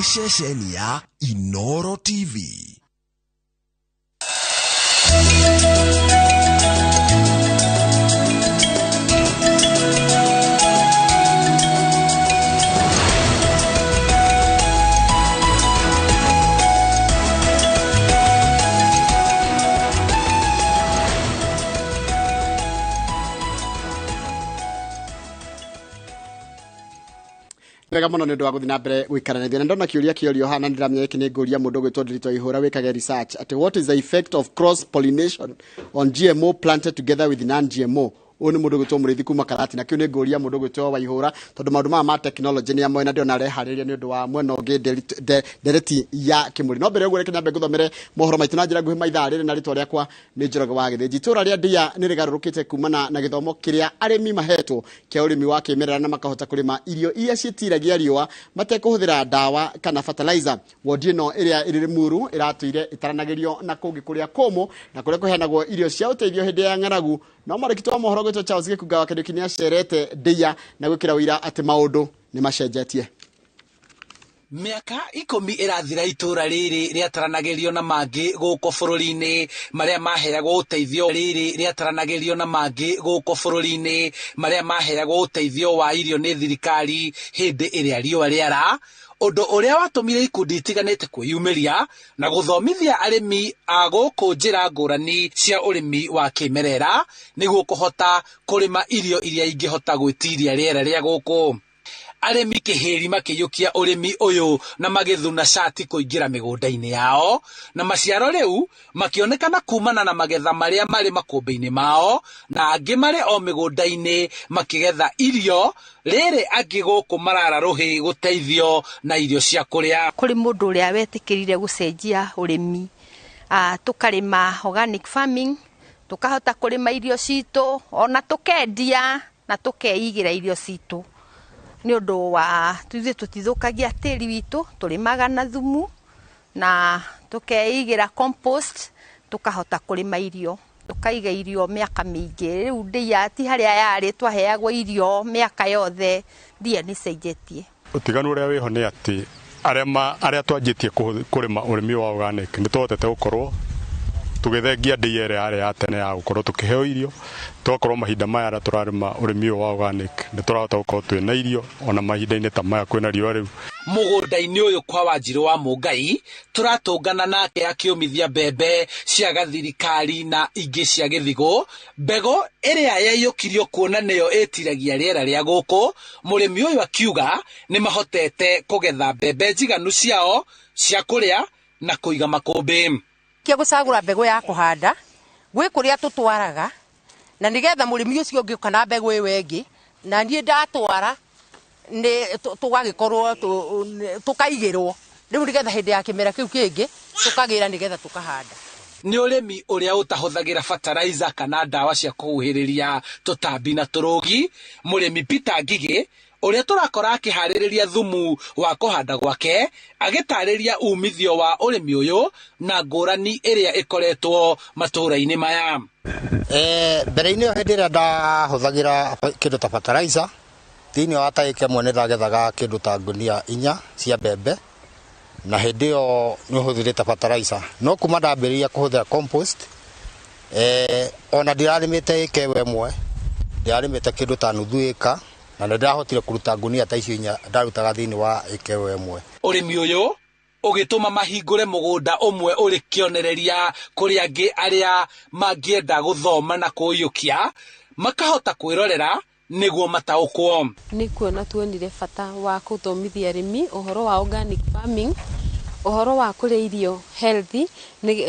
nĩ ceceni ya Inooro TV. Wega muno nĩ ndwa gũthiĩ na mbere gũikarania na ndona kĩũria hana ndiramenya iki nĩ ngũria mũndũ gwĩtwo Ndiritu Ihũra wĩkage research ati what is the effect of cross pollination on GMO planted together with non-GMO. Oni mũndũ gwĩtwo Mũrĩithi kuma Karati na kĩu nĩ ngũria mũndũ gwĩtwo Waihũra tondũ maũndũ maya ma technology nĩ amwe na ndio nareharĩria nĩ ũndũ wa mwena ũngĩ ndereti ya Kĩmũri. No mbere ũguo reke nyambe ngũthomere mohoro maitũ na njĩra nguhĩ ma ithaa rĩrĩ na rĩtwa rĩakwa nĩ Njoroge wa Gĩthĩnji. Itũra rĩa Ndia nĩ rĩgarũrũkĩte kumana na gĩthomo kĩrĩa arĩmi mahetwo kĩa ũrĩmi wa kĩmerera na makahota kũrĩma irio iria ciĩtiragia riũa matekũhũthĩra ndawa kana fertilizer. Wondi ĩno ĩrĩa ĩrĩ Limuru ĩratũire ĩtaranagĩrio na kũngĩ kũrĩa kũmũ na kũrĩa kũheanagwo irio cia ũteithio hĩndĩ ya ng'aragu. No marĩkitwo wa mohoro gwĩtwo Charles Gĩkunga wa Kĩndũ Kĩnĩa cerete Ndia na gwĩkĩra ũira atĩ maũndũ nĩ macenjetie. Miaka 10 irathira itura riri riataranagĩrio na mangĩ gũkũ bũrũri-inĩ marĩa maheagwo ũteithio riri riataranagĩrio na mangĩ gũkũ bũrũri-inĩ marĩa maheagwo ũteithio wa irio nĩ thirikari hĩndĩ ĩrĩa riũa rĩara. Ũndũ ũrĩa watũmire ikundi itiganĩte kwĩyumĩria na gũthomithia arĩmi a gũkũ njĩra ngũrani cia ũrĩmi wa kĩmerera nĩguo kũhota kũrĩma irio iria ingĩhota gwĩtiria rĩera rĩa gũkũ. Arĩmi kĩhĩri makĩiyũkia ũrĩmi ũyũ na magĩthuna shati kũingĩra mĩgũnda-inĩ yao na maciaro rĩu makĩonekana kumana na magetha marĩa marĩ makũmbĩ-inĩ mao na angĩ marĩ o mĩgũnda-inĩ makĩgetha irio rĩrĩ angĩ gũkũ marara rũhĩ gũteithio na irio cia kũrĩa. Kũrĩ mũndũ ũrĩa wetĩkĩrire gũcenjia ũrĩmi tũkarĩma organic farming tukahota kũrĩma irio citũ ona tukendia na tukeigira irio citũ nĩ ũndũ wa tuithe tutithukagia tĩri witũ tũrĩmaga na thumu na tukeigira compost tukahota kũrĩma irio tukaiga irio mĩaka mĩingĩ. Rĩu Ndia ti harĩa yarĩ twaheagwo irio mĩaka yothe Ndia nĩ cenjetie. Ũtiganu ũrĩa wĩho nĩ atĩ arĩa twanjĩtie kũrĩma ũrĩmi wa organic nĩ tuhotete gũkorwo tũgĩthengia Ndia ĩrĩa yarĩ ya tene ya gũkorwo tũkĩheo irio twakorwo mahinda maya arĩa tũrarĩma ũrĩmi wa organic nĩ tũrahota gũkorwo twĩna irio ona mahinda-inĩ ta maya kwĩna riũa rĩu. Mũgũnda-inĩ ũyũ kwa Wanjirũ wa Mũngai tũratũngana nake akĩũmithia mbembe cia gathirikari na ingĩ cia gĩthigũ. Mbegũ ĩrĩa yaiyũkirio kuona nĩyo ĩtiragia rĩera rĩa gũkũ. Mũrĩmi ũyũ akiuga nĩ mahotete kũgetha mbembe njiganu ciao cia kũrĩa na kũiga makũmbĩ. Kia gũcagũra mbegũ ya kũhanda gwĩ kũrĩa tũtwaraga na nĩgetha mũrĩmi ũcio ũngĩ kana mbegũ ĩyo ĩngĩ na niĩ ndatwara nĩ tũgagĩkorwo tũkaigĩrwo rĩu nĩgetha hĩndĩ ya kĩmera kĩu kĩngĩ tũkagĩra nĩgetha tũkahanda. Nĩ ũrĩmi ũrĩa ũtahũthagĩra fertilizer kana ndawa cia kũhuhĩrĩria tũtambi na tũrũgi. Mũrĩmi Peter Ngigĩ ũrĩa tũrakora akĩharĩrĩria thumu wa kũhanda gwake agĩtarĩria umithio wa ũrĩmi ũyũ na ngũrani ĩrĩa ĩkoretwo matũra-inĩ maya. Mbere-inĩ ĩyo hĩndĩ ĩrĩa ndahũthagĩra kĩndũ ta fertilizer thĩinĩ wa taĩka ĩmwe nĩ ndagethaga kĩndũ ta ngũnia 4 cia mbembe na hĩndĩ ĩyo nĩ hũthĩrĩte fertilizer. No kuma ndambĩrĩria kũhũthĩra compost ona ndirarĩmĩte ĩka ĩmwe ndirarĩmĩte kĩndũ ta nuthu ĩka na nĩ ndahotire kũruta ngũnia ta icio 4 ndarutaga thĩinĩ wa ĩka ĩmwe. Ũrĩmi ũyũ ũgĩtũma mahingũre mũgũnda ũmwe ũrĩ kĩonereria kũrĩ angĩ arĩa mangĩenda gũthoma na kũiyũkia makahota kwĩrorera nĩguo mataũkwo. Nĩ kuona tuonire bata wa gũthomithia arĩmi ũhoro wa organic farming, ũhoro wa kũrĩa irio healthy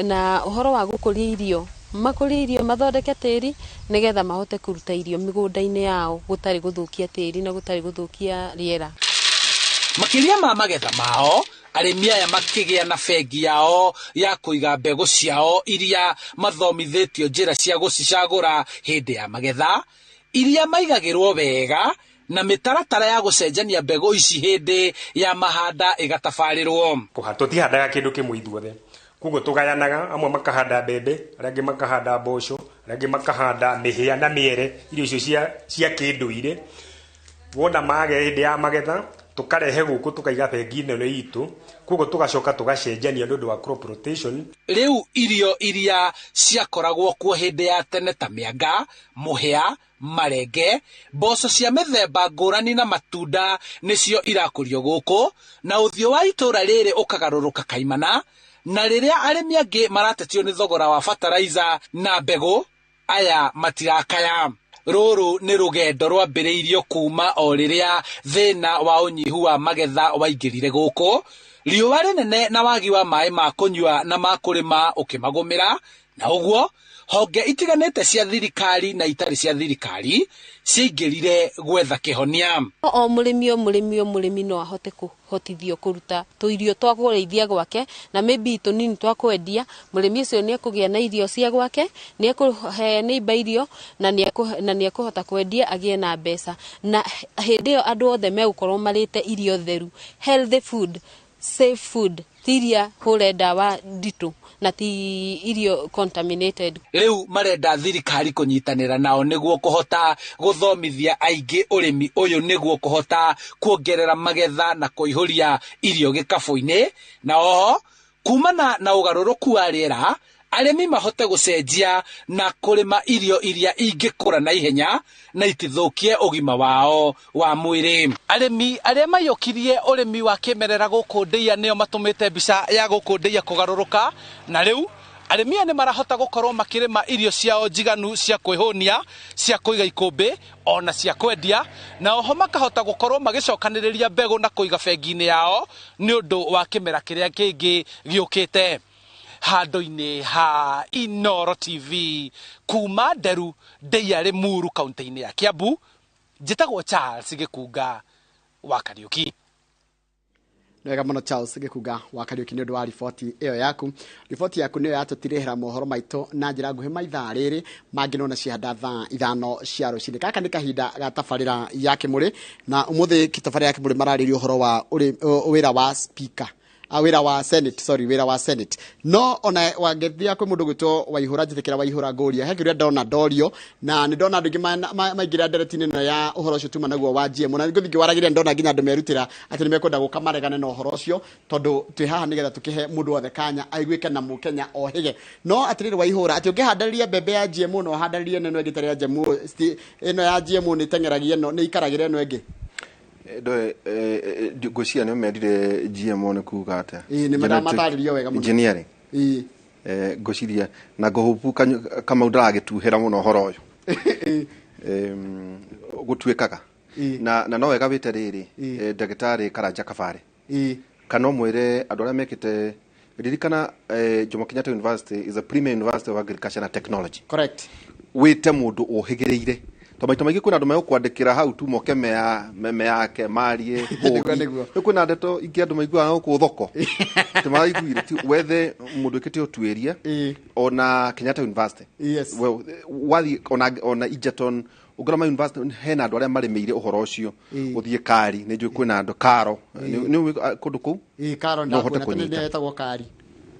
na ũhoro wa gũkũria irio makũria irio mathondeke tĩri nĩgetha mahote kũruta irio mĩgũnda-inĩ yao gũtarĩ gũthũkia tĩri na gũtarĩ gũthũkia rĩera. Makĩria ma magetha mao arĩmi aya makĩgĩa na bengi yao ya kũiga mbegũ ciao iria mathomithĩtio njĩra cia gũcicagũra hĩndĩ ya magetha iria maigagĩrwo wega na mĩtaratara ya gũcenjania mbegũ ici hĩndĩ ya mahanda ĩgatabarĩrwo. Tũtihandaga kĩndũ kĩmwe ithuothe koguo tũgayanaga, amwe makahanda mbembe arĩa angĩ makahanda mboco arĩa angĩ makahanda mĩhĩa na mĩere irio icio cia kĩndũire. Wona mage hĩndĩ ya magetha tukarehe guku tukaiga bengi-inĩ ĩno itũ, koguo tugacoka tugacenjania nĩ ũndũ wa crop rotation. Rĩu irio iria ciakoragwo kuo hĩndĩ ya tene ta mĩanga, mũhĩa, marenge, mboco cia mĩthemba ngũrani na matunda nĩcio irakũrio gũkũ, na ũthiũ wa itũra rĩrĩ ũkagarũrũka kaimana, na rĩrĩa arĩmi angĩ maratetio nĩ thogora wa fertilizer na mbegũ, aya matirakaya. Rũrũ nĩ rũgendo rwambĩrĩirio kuma o rĩrĩa thĩna wa ũnyihu wa magetha waingĩrire gũkũ, riũa rĩnene na wagi wa maĩ ma kũnyua na ma kũrĩma ũkĩmagũmĩra, na ũguo honge itiganĩte cia thirikari na itarĩ cia thirikari ciaingĩrire gwetha kĩhonia. O mũrĩmi no ahote kũhotithio kũruta tũirio twa kũrĩithia gwake, na maybe tũnini twa kwendia. Mũrĩmi ũcio nĩ ekũgĩa na irio cia gwake, nĩ ekũhe neighbor irio, na nĩ ekũhota kwendia agĩe na mbeca. Na hĩndĩ ĩyo andũ othe megũkorwo marĩte irio theru, healthy food, safe food, tiria hũre ndawa nditũ na ti irio contaminated. Rĩu marenda thirikari kũnyitanĩra nao nĩguo kũhota gũthomithia aingĩ ũrĩmi ũyũ nĩguo kũhota kuongerera magetha na kũihũria irio gĩkabũ-inĩ, na oho kumana na ũgarũrũku wa rĩera arĩmi mahote gũcenjia na kũrĩma irio iria ingĩkũra na ihenya na itithũkie ũgima wao wa mwĩrĩ. Arĩmi arĩa maiyũkirie ũrĩmi wa kĩmerera gũkũ Ndeiya nĩo matũmĩte mbica ya gũkũ Ndeiya kũgarũrũka, na rĩu arĩmi nĩ marahota gũkorwo makĩrĩma irio ciao njiganu cia kwĩhũnia, cia kũiga ikũmbĩ ona cia kwendia, na oho makahota gũkorwo magĩcokanĩrĩria mbegũ na kũiga bengi-inĩ yao nĩ ũndũ wa kĩmera kĩrĩa kĩngĩ gĩũkĩte. Handũ-inĩ ha Inoro TV kuma Nderu, Ndeiya Limuru, kaunti-inĩ ya Kiambu, njĩtagwo Charles Gĩkunga wa Kariũki. Wega mũno Charles Gĩkunga wa Kariũki nĩ ũndũ wa riboti ĩyo yaku. Riboti yaku nĩyo yatũtirĩhĩra mohoro maitũ na njĩra nguhĩ ma ithaa rĩrĩ mangĩnona cianda thaa ithano cia rũcinĩ. Gaka nĩ kahinda ga tabarĩra ya Kĩmũrĩ, na ũmũthĩ tabarĩra ya Kĩmũrĩ mararĩria ũhoro wa wĩra wa speaker, wĩra wa Senate. No ona wangethia kwĩ mũndũ gwĩtwo Waihũra, njĩtĩkĩra Waihũra ngũria, he kĩrĩa ndona ndorio, na nĩ ndona andũ aingĩ maingĩra ndereti-inĩ ĩno ya ũhoro ũcio tuma naguo wa GMO, na ngũthiĩ ngĩwaragĩria nĩ nginya andũ merutĩra atĩ nĩ mekwenda gũka maregane na ũhoro ũcio, tondũ twĩ haha nĩgetha tũkĩhe mũndũ wothe kanya aiguĩke na mũkenya ohĩge. No atĩrĩrĩ Waihũra, atĩ ũngĩhandarĩria mbembe ya GMO na ũhandarĩrie ĩno ĩngĩ tarĩ ya GMO, ĩno ya GMO nĩ ĩteng'eragia ĩno, nĩ ikaragĩra ĩno ĩngĩ? Ngwĩciria nĩ mendire GMO nĩ kuga atĩa? Nĩ matarĩrio wega mũno. Engineering. Ngwĩciria na ngũhũpu Kamau ndaragĩtuhĩra mũno ũhoro ũyũ. Gũtuĩkaga. Na no wega wĩte rĩrĩ, ndagĩtarĩ Karanja Kabare. Kana ũmwĩre andũ arĩa mekĩte, ririkana Jomo Kenyatta University is a premier university of agriculture and technology. Correct. Wĩte mũndũ ũhĩgĩrĩire. Maita maingĩ kwĩna andũ megũkwandĩkĩra hau tu moke meme yake marie nĩ kwĩna ndeto ingĩ andũ maiguaga gũkũ thoko tĩmaraiguire ti wethe mũndũ ĩkĩte ũtuĩria ona Kenyatta University wathiĩ ona Egerton ũngĩroma university hena andũ arĩa marĩmĩire ũhoro ũcio ũthiĩ Kari nĩ njũĩ kwĩna andũ Karo nĩ kũndũ kũu Karo ndetagwo Kari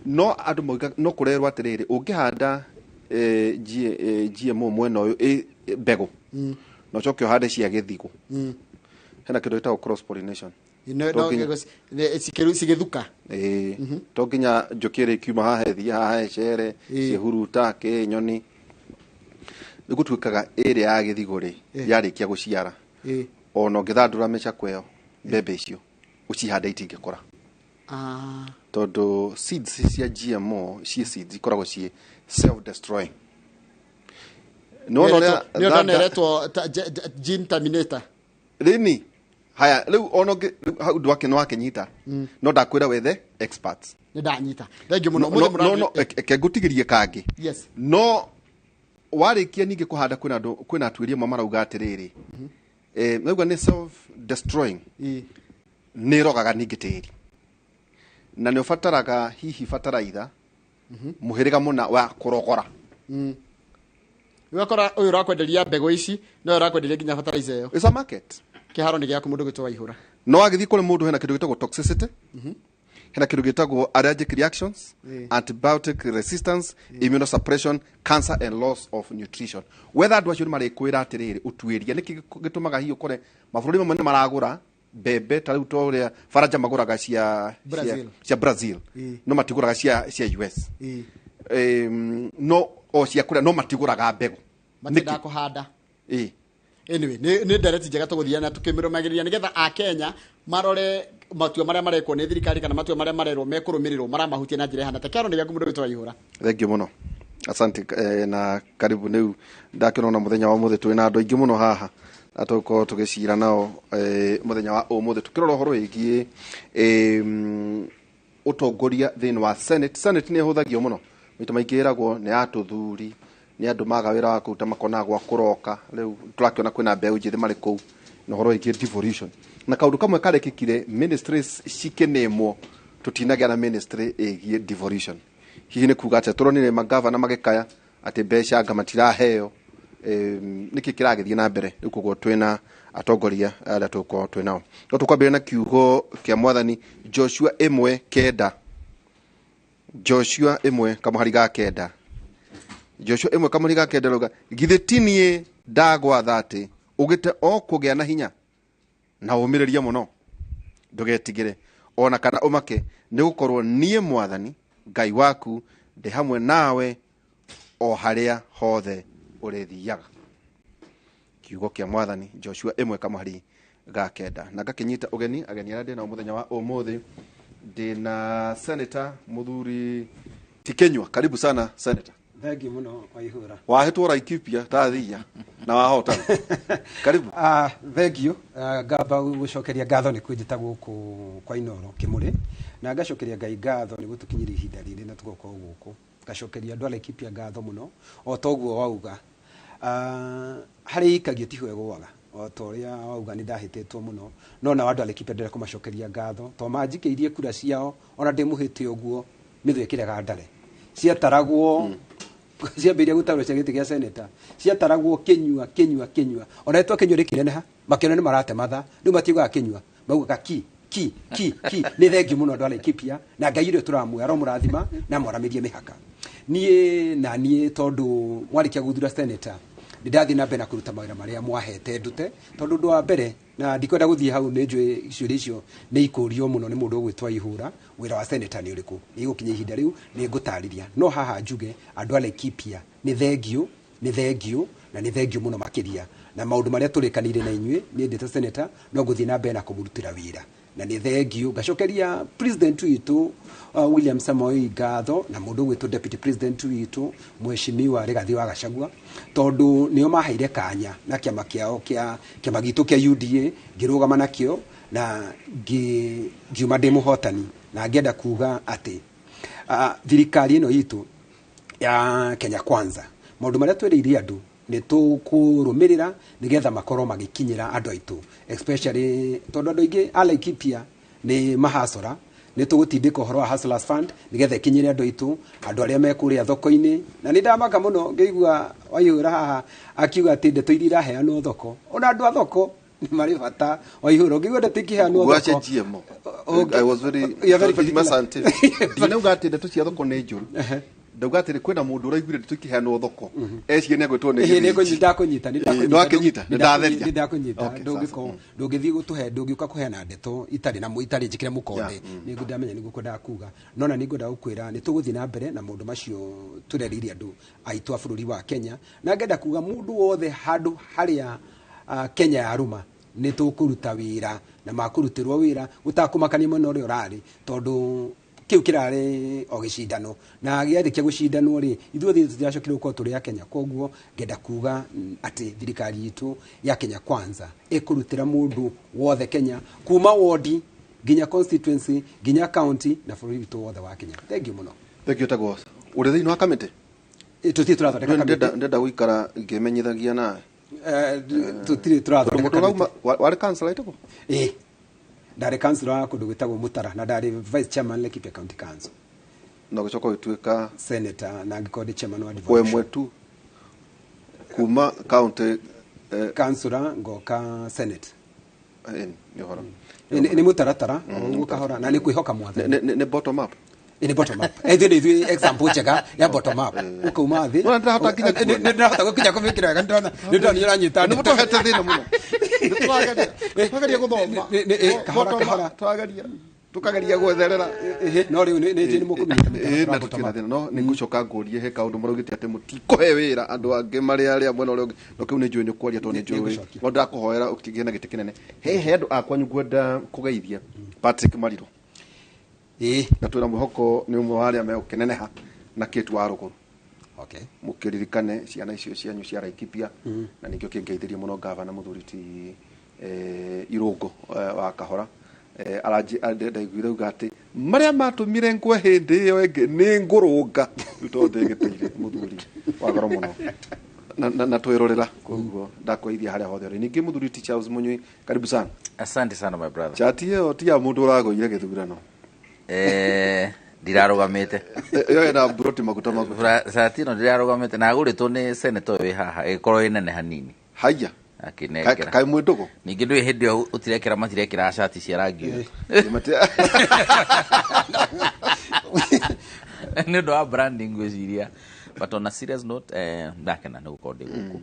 no andũ moiga no kũrerwo atĩrĩrĩ ũngĩhanda GMO mwena ũyũ mbegũ no coke ũhande cia gĩthigũ hena kĩndũ gĩtagwo cross pollination cigĩthuka to nginya njũkĩ ĩkiuma haha ĩthiĩ haha ĩcere ciĩhuruta kĩnyoni nĩ gũtuĩkaga ĩrĩa ya gĩthigũ rĩ yarĩkia gũciara ona ũngĩthandũra mĩcakwe ĩyo mbembe icio ũcihanda itingĩkũra tondũ seeds cia GMO seeds ikoragwo ciĩ self destroying. No neretwo gene terminator. Rĩni haya rĩu ono hau ndwake no akenyita no ndakwĩra wethe experts. Nĩ ndanyita. Thank you mũno. No ngũtigĩrie kangĩ. Yes. No warĩkia ningĩ kũhanda kwĩna atuĩria marauga atĩrĩrĩ. Nauga nĩ self destroying. Nĩ rogaga ningĩ tĩri. Na nĩ ũbataraga hihi bataraitha mũhĩrĩga mũna wa kũrogora. Wakora ũyũ ũrakwenderia mbegũ ici no ũrakwenderia nginya fertilizer ĩyo. It's a market. Kĩharo nĩ gĩaku mũndũ gwĩtwo Waihũra. No agĩthiĩ kũrĩ mũndũ hena kĩndũ gĩtagwo toxicity. Hena kĩndũ gĩtagwo allergic reactions, antibiotic resistance, immunosuppression, cancer and loss of nutrition. Whether andũ acio nĩ marĩkwĩra atĩrĩrĩ ũtuĩria nĩkĩ gĩtũmaga hihi ũkore mabũrũri mamwe nĩ maragũra mbembe ta riu toria Faranja maguraga cia Brazil no matiguraga cia US no o cia kuria no matiguraga mbegu matenda kuhanda anyway ni ndereti njega tuguthiana tukimirumagiriria nigetha a Kenya marore matua maria marekwo ni thirikari kana matua maria marerwo mekurumirirwo maramahutia na njira hana ta kiaro ni gyaku mundu witwa ihura. Thank you muno, asante na karibu niu ndakirona muthenya wa muthe twina andu aingi muno haha atoko tugicira nao muthenya wa umuthe tukirora horo igie utongoria thini wa Senate ni huthagio muno mita maikiragwo ni atuthuri ni andu maga wira wa kuruta makona gwa kuroka riu turakiona kwina mbeu njithi mari kuu no horo igie devolution na kaundu kamwe karekikire ministries cikenemo tutinagia na ministry igie devolution hihi ni kuga ati turonire magavana magikaya ati mbeca ngamatira heo niki kiragithie na mbere ukugwo twina atongoria ala tuko twinao no tukwambira na kiugo kia mwathani Joshua 1:9 Joshua 1 kamuhari ga kenda Joshua 1 kamuhari ga kenda roga githetinie ndagwa thati ugite o kugea na hinya na umiriria muno ndugetigire ona kana umake ni gukorwo nie mwathani Ngai waku ndi hamwe nawe o haria hothe urethiaga. Kiugo kia mwathani Joshua 1 kamuhari ga kenda na ngakinyita ageni arandi na muthenya wa umuthi ndina Senata muthuri Tikenywa. Karibu sana Senata. Thank you muno Waihura. Wahetwo Laikipia tathia na wahota. Karibu. Thank you. Ngamba gucokeria ngatho ni kwinjita guku kwa Inoro Kimuri na ngacokeria Ngai ngatho ni gutukinyira ihinda riri na tugoko guku. Ngacokeria andu a Laikipia ngatho muno o toguo wauga hari ikagio tihwe gwaga o toria wauga ni ndahitetwo muno no na andu a Laikipia ndira kumacokeria ngatho to manjikeirie kura ciao ona ndimuhite uguo nithwekiraga ndare ciataragwo ciambiria gutarwo cia giti gia Senata ciataragwo kinyua ona etwo kinyua rikireneha makeno ni marate matha ndu matiuga kinyua mauga ki ni thengi muno andu a Laikipia na Ngai ire turamuya ro murathima na moramirie mihaka nie tondu mwarikia guthura Senata ndathi na mbere na kuruta mawira maria mwahete ndute tondu ndo wa mbere na ndikwenda guthie hau ni njwe icio ni ikurio muno ni mundu gwitwa Ihura wira wa Senata ni uriku ni gukinya ihinda riu ni ngutariria no haha njuge andu a Laikipia ni thengio na ni thengio muno makiria na maundu maria turikanire na inywe ni ndete Senata no nguthie na mbere na kumurutira wira na ni thengio ngacokeria president witu William Samoei ngatho na mundu gwitwa deputy president witu mheshimiwa Rigathi wa Gachagua tondu nio mahaire kanya na kiama kiao kiama gitu kia UDA ngirugama nakio na ngiuma ndi muhotani na ngenda kuga ati thirikari ino yitu ya Kenya Kwanza maundu maria tweririe andu ni tukurumirira nigetha makorwo magikinyira andu aitu especially tondu andu ingi a Laikipia ni mahasora ni tugutindika uhoro wa Hustlers Fund nigetha ikinyire andu aitu andu aria mekuria thoko-ini na ni ndamaka muno ngeigua Waihura haha akiuga ati ndeto iria iraheanwo thoko ona andu a thoko ni mari bata Waihura ngeigua ndeto ikiheanwo thoko I was very scientific dinauga ati ndeto cia thoko ni njuru ndauga ati kwina mundu uraiguire ndeto ikiheanwo thoko eciye ni agwitwo ni ndakunyita ndakunyita ndungithii gutuhe ndungiuka kuheana ndeto itari na itari njikire mukonde ni ngudamenya ni gukwenda kuga nona ni ngwenda gukwira ni tuguthii na mbere na maundu macio tureririe andu aitu a bururi wa Kenya na ngenda kuga mundu wothe handu haria Kenya ya ruma ni tukuruta wira na makurutirwo wira gutakumakania muno uri urari tondu kiu kirare o gicindano na giathikia gucindanwo ri ithuothe tutiracokire uko turi ya Kenya koguo ngenda kuga ati thirikari itu ya Kenya Kwanza ikurutira mundu wothe Kenya kuma wodi ginya constituency ginya county na bururi witu wothe wa Kenya. Thank you muno. Thank you Tagos. Uri thiini wa kamite tuti turathondeka kamite ndenda guikara ngimenyithagia na tutire turathondeka wari council aitako ndari councilor kundu gwitagwo Mutara na ndari vice chairman Laikipia County Council na gucoka gituika senator na ngikodi chairman wa devolution kwa mwetu kuma county councilor ngoka senate ni hora ni mutaratara uguka hora na ni kwihoka mwathe ni bottom up Ini bottom up. Ethi example chega ya bottom up. Ukuma thi. No ndahota kinya kuona. Ndahota gukinya kumikira wega ndona. Ndona uranyita. Ni mutohete thina muno. Twagaria guthoma. Kahora. Twagaria. Tukageria gwetherera. No riu ni mukumita. Na tukira thina no ni ngucoka ngurie he kaundu marugite ati mutikohe wira andu angi mari aria mwena uria no kiu ni njui ni kwaria to ni njui. No ndakuhoera ukigie na giti kinene. He andu akwa nyugwenda kugeithia Patrick Mariro. Na twina muhoko ni umwe wa aria me ukineneha na kitu wa ruguru. Okay. Mukiririkane ciana icio cianyu cia Laikipia na ningio kingeithirie muno gavana muthuriti Irungu wa Kahora. Araji ndaiguire uga ati maria matumire ngwe hindi iyo enge ni ngurunga to ndigiteire muthuri wa goro muno na twirorera koguo ndakoithia haria hothe ri ningi muthuriti Charles Munyui karibu sana. Asante sana my brother. Chati yo ti ya mundu uragoire githurano ndirarugamite yo na broti maguta maguta satino ndirarugamite na guritwo ni senator wi haha ikorwo inene hanini haya akinekera kai mwindugo ningi ndwi hindi utirekera matirekera shati cia rangi ni ndo branding gwiciria but on a serious note ndakena ni gukorwo ndi guku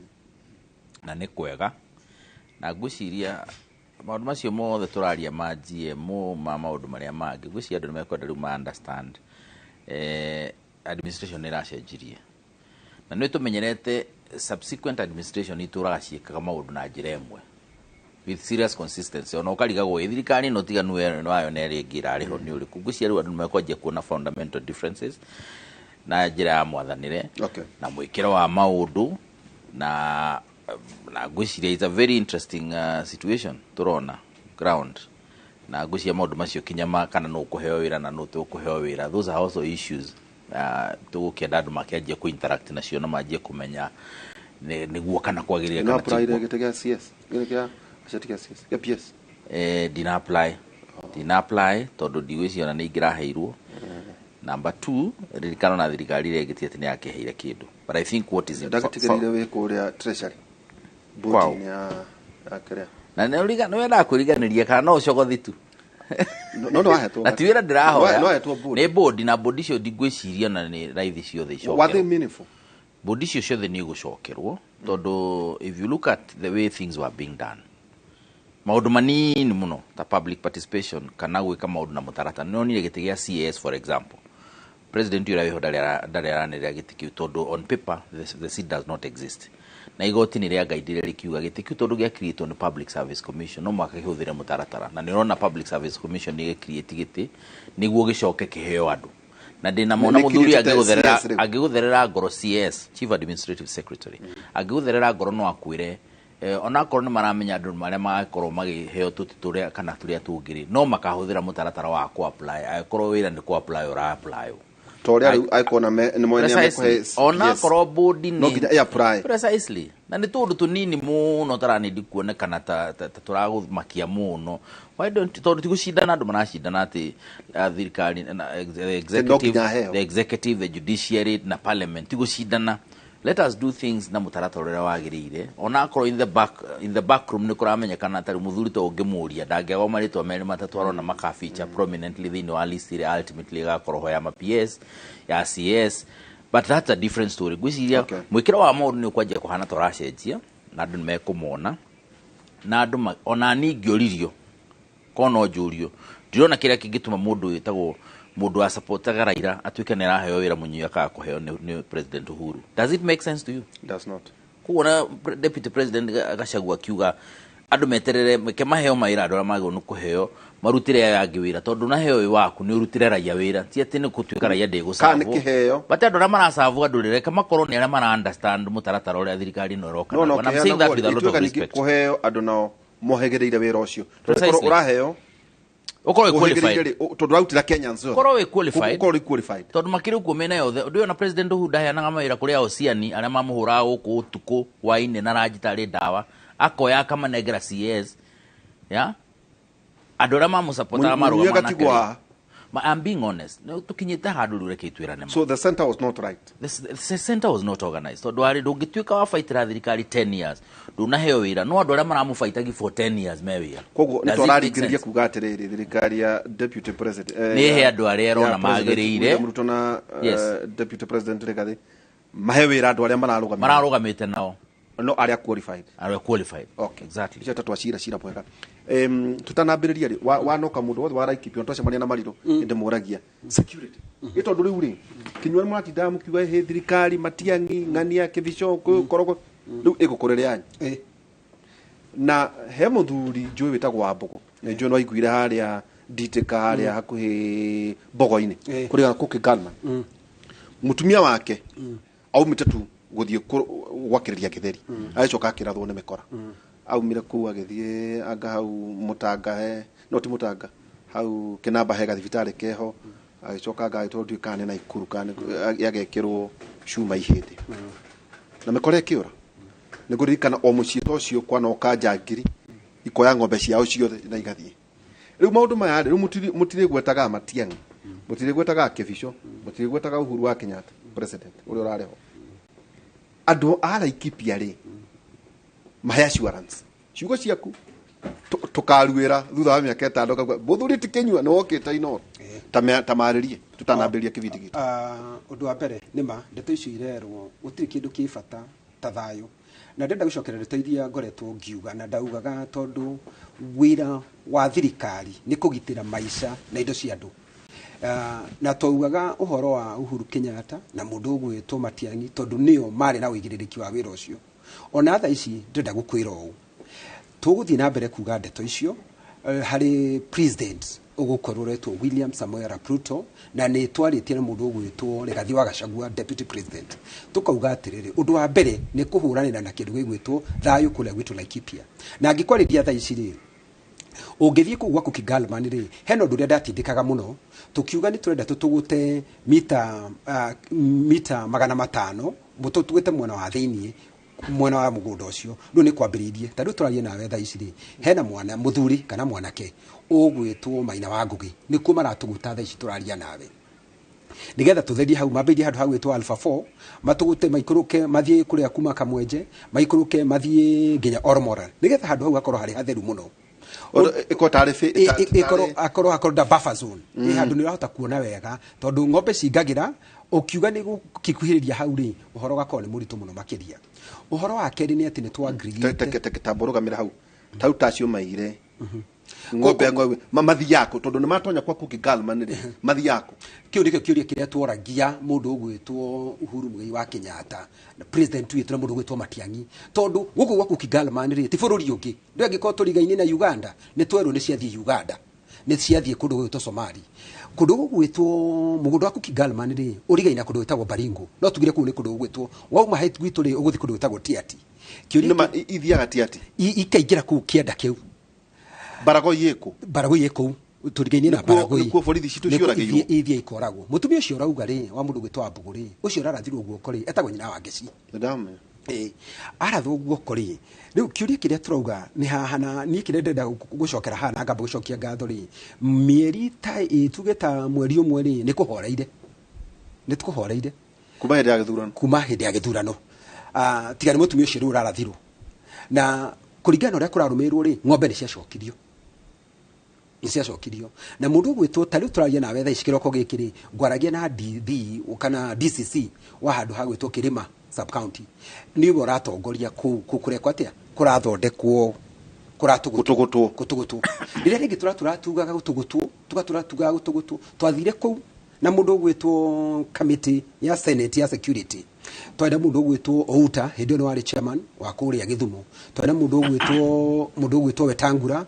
na ni kwega na gwiciria maundu macio mothe turaria ma GMO ma maundu maria mangi gwiciria andu nimekwenda riu ma understand administration iracenjirie na nĩ tumenyerete subsequent administration ituraga ciikaga maundu na njira imwe with serious consistency ona ukarigagwo thirikari no tiganu wayo na ĩrĩa ĩngĩ irarĩho nĩ ũrĩkũ gwĩciria rĩu andũ nĩmekwanjia kuona fundamental differences na njĩra ya mwathanĩre na mwĩkĩro wa maũndũ na gwĩciria it's a very interesting situation turona ground na gwĩciria maũndũ macio kinya kana no kũheo wĩra na no tũkũheo wĩra those are also issues tũgũkĩenda andũ makĩanjia ku interact nacio na manjie kũmenya nĩguo kana kwagĩrĩria kana apply gĩtega CS gĩtega acatika CS ya PS dina apply tondũ ndigwĩciria ona nĩ ingĩraheirwo number 2 ririkana na thirikari ĩgĩtie atĩ nĩ yakĩheire kĩndũ but I think what is ndagĩtigĩrĩire wĩ kũrĩa treasury board ya akĩrĩa na nĩ wendaga kwĩriganĩria kana no ũcogothi tu no ahetwo na tiwĩra ndĩrahoya nĩ board na board icio ndigwĩciria na nĩ raithi ciothe icokerwo what they meaningful board icio ciothe nĩ igũcokerwo tondũ if you look at the way things were being done maundu manini muno ta public participation kana gwĩka maundu na mũtaratara no nire gĩtĩ gĩa CS for example president yura wiho ndareranĩrĩra gĩtĩ kĩu tondũ on paper the seat does not exist na igoti nĩ rĩa gaidire rikiuga gĩtĩ kĩu tondũ gĩa create on public service commission no mwaka kĩhũthĩre mũtaratara na nĩ ũrona public service commission nĩ create gĩtĩ nĩguo gĩcoke kĩheo andũ na ndina mona muthuri angĩgũtherera ngoro CS chief administrative secretary angĩgũtherera ngoro no akwĩre ona korwo nĩ maramenya andũ marĩa magakorwo magĩheo tũtĩ tũrĩa kana tũrĩa tũngĩrĩ no makahũthĩra mũtaratara wa ku apply akorwo wĩra nĩ ku apply ora apply toria riu aikona nĩ mwene amekuhe ona korwo board no nginya apply precisely na nĩ tũndũ tũnini mũno taranindi kuonekana ta tũragũmakia mũno why don't tondũ tigũcindana andũ maracindana atĩ thirikari the executive the judiciary na parliament tigũcindana let us do things na mũtaratara ũrĩa wagĩrĩire ona akorwo in the back room nĩ kũramenyekana atari mũthuri to ũngĩmũria ndangĩagwo marĩtwa merĩ matatũ arona makafeature prominently thĩinĩ wa list ĩrĩa ultimately ĩgakorwo ya PS ya CS but that's a different story gwĩciria mwĩkĩro wa maũndũ nĩ ũkwanjia kũhana ta ũracenjia na andũ nĩmekũmona na andũ ona ningĩũririo kono njũrio ndirona kĩrĩa kĩngĩtũma mũndũ wĩtagwo mũndũ wa supportaga Raila atuĩke nĩ araheo wĩra Munyui akaga kũheo nĩ President Uhuru. Does it make sense to you? Does not. Kuona deputy president Gachagua akiuga andũ meterere meke maheo mawĩra andũ arĩa magĩrĩirwo nĩ kũheo marutire aya angĩ wĩra tondũ na heo wĩ waku nĩ ũrutire raia wĩra ti atĩ nĩ gũtuĩka raia ndĩgũcabwo but andũ arĩa maracabu andũ rĩreka makorwo nĩ arĩa mara understand mũtaratara ũrĩa thirikari ĩno ĩroka no I'm saying that with a lot of respect kũheo andũ nao mohegereire wĩra ũcio tondũ ũraheo ukorwo qualified tondu rautira Kenya nzo ukorwo qualified tondu makiri uko mena yothe ndio na president Uhuru ndaheanaga mawĩra kũrĩ Oceani arĩa mamuhũraga gũkũ ũtukũ waine na ranjitari ndawa akoya kama negera CS ya andũ arĩa mamusupportaga marũa I'm being honest. No, tukinyite handu rureke itwirane. So the center was not right. The center was not organized. So ndwari ndungituika wa fighter thirikari 10 years. Ndunaheo wira. No andu aria maramufaitagi for 10 years me wira. Koguo nitwararigiriria kuga atiriri thirikari ya deputy president. Ni he andu aria erona magirire. Muruto na deputy president Rigathi. Mahe wira andu aria mararugamite nao. No aria qualified. Aria qualified. Okay. Exactly. Icio tatu acira mwega. Tutanambiriria ri wanoka mundu wothe wara ikipi onto cemania na mariro inde muragia security ito ndu riu ri kinywa mwatinda mukiuga he thirikari Matiang'i ng'ania Kibicho koroko riu igukurire yanyu na he muthuri njui witagwo Wambugu na njui no aiguire haria Nditika haria hakuhi Bogo-ini kuri Cookie Galman mutumia wake aumite tu guthie gwakiriria Githeri aicoka akirathwo ni mikora aumire ku agithie anga hau Mutanga he no ti Mutanga hau Kinamba he gathibitari keho agicoka agagitwo ndikane na Ikuru kane yagekirwo cuma ihindi na mikora ikiura niguririkana o mucito cio kwa no kanja ngiri ikoya ng'ombe ciao ciothe na igathie riu maundu maya riu mutire gwetaga Matiang'i mutire gwetaga Kibicho mutire gwetaga Uhuru wa Kenyatta president uri urareho andu ara ikipia ri mahe assurance ciugo ciaku tukaruira thutha wa miaka 5 kaguo muthuri tikinyua no okita ino tamaririe tutanambiria kibindi gitu undu wa mbere nima ndeto icio irerwo gutiri kindu kibata ta thayo na ndenda gucokerera teithia ngoretwo ngiuga na ndaugaga tondu wira wa thirikari ni kugitira maisha na indo cia andu na twaugaga uhoro wa Uhuru Kenyatta na mundu ugwitwo Matiang'i tondu nio mari na uigiririki wa wira ucio ona tha ici ndenda gukwira u tuguthie na mbere kuga ndeto icio hari president ugukoruretwo William Samoei Ruto na ni twaritie na mundu ugwitwo Rigathi wa Gachagua deputy president tukauga atiriri undu wa mbere ni kuhuranira na kindu gigwitwo thayu kuria gwitu Laikipia na angikwarithia tha ici ri ungithie kugwa Cookie Galman ri heno ndu ria ndatindikaga muno tukiuga ni turenda tutugute mita 500 mututugite mwena wa thiini mwena wa mugunda ucio ndu ni kwambiririe tandu turarie nawe tha ici ri hena mwana muthuri kana mwanake ugwitwo Maina wa Ngugi ni ku maratuguta tha ici turaria nawe nigetha tutherie hau mambirie handu hagwitwo Alpha 4 matugute maikuruke mathie kuria kuma Kamwenje maikuruke mathie nginya Ormora nigetha handu hau hakorwo hari hatheru muno akoro da buffer zone handu ni rahota kuona wega tondu ng'ombe cingagira ukiuga ni gukikuhiriria hau ri uhoro gakone muritu muno makiria uhoro wa keri ni ati ni twa agree taborugamira hau tau tacio maire ng'ombe mathi yako tondu ni matonya kwa Cookie Galman ri mathi yako kiu nikio kiuria kiria tworagia mundu ugwitwo Uhuru Muigai wa Kenyatta na president witu na mundu ugwitwo Matiang'i tondu guku gwa Cookie Galman ri ti bururi ungi ndu angiko turigaine na Uganda ni twerwo ni ciathie Uganda ni ciathie kundu gwitwo Somali kundu gwitwo mugundu wa Cookie Galman ri urigaina kundu gwitagwo Baringo no tugire ku ni kundu gwitwo wauma height gwitu ri uguthi kundu gwitagwo Tiati kiuria ithiaga Tiati ikaingira ku kienda kiu Barago yeko turigaine na Barago ku borithi citu cioragirwo ithia ikoragwo mutumia ucio rauga ri wa mundu gwitwa Wambugu ri ucio rarathirwo guoko ri etagwo nyina wa Ngeci madame arathwo guoko ri riu kiuria kiria turauga ni hahana ni kirenda gucokera hana ngamba gucokia ngatho ri mieri ta itugeta mweri umwe ri ni kuhoreire kuma hindi ya githurano tigani mutumia ucio ri rarathirwo na kuringana uria kurarumirwo ri ng'ombe ni ciacokirio na mundu gwitwo tari turaria nawe tha icikiroko gikiri ngwaragia na DD kana DCC wa handu hagwitwo Kirima sub county ni bo ratongoria kurekwa atia kurathondekwo kuratugutu rire ringi turatugaga gutugutwo tugaturatugaga gutugutwo twathire ku na mundu gwitwo committee ya Senate ya security twenda mundu gwitwo Outa hindi no wari chairman wa kuria Githumo twenda mundu gwitwo Wetangura